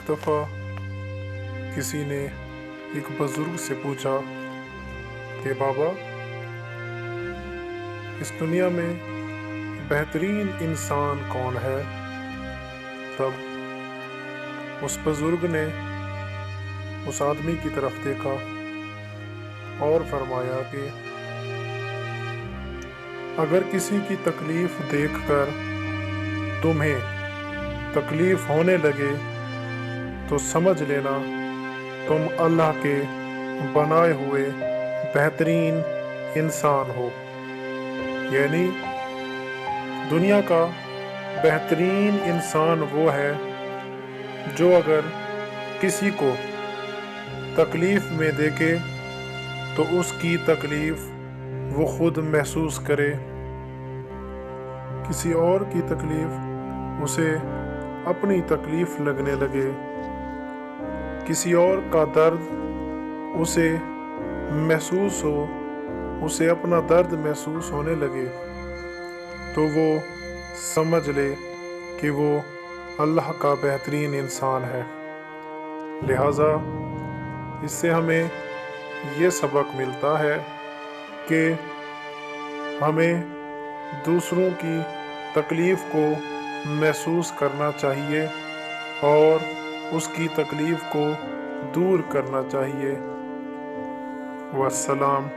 دفعہ کسی نے ایک بزرگ سے پوچھا کہ بابا، اس دنیا میں بہترین انسان کون ہے؟ تب اس بزرگ نے اس آدمی کی طرف دیکھا اور فرمایا کہ اگر کسی کی تکلیف دیکھ کر تمہیں تکلیف ہونے لگے تو سمجھ لینا تم اللہ کے بنائے ہوئے بہترین انسان ہو۔ یعنی دنیا کا بہترین انسان وہ ہے جو اگر کسی کو تکلیف میں دیکھے تو اس کی تکلیف وہ خود محسوس کرے، کسی اور کی تکلیف اسے اپنی تکلیف لگنے لگے، کسی اور کا درد اسے محسوس ہو، اسے اپنا درد محسوس ہونے لگے تو وہ سمجھ لے کہ وہ اللہ کا بہترین انسان ہے۔ لہٰذا اس سے ہمیں یہ سبق ملتا ہے کہ ہمیں دوسروں کی تکلیف کو محسوس کرنا چاہیے اور اس کی تکلیف کو دور کرنا چاہیے۔ والسلام۔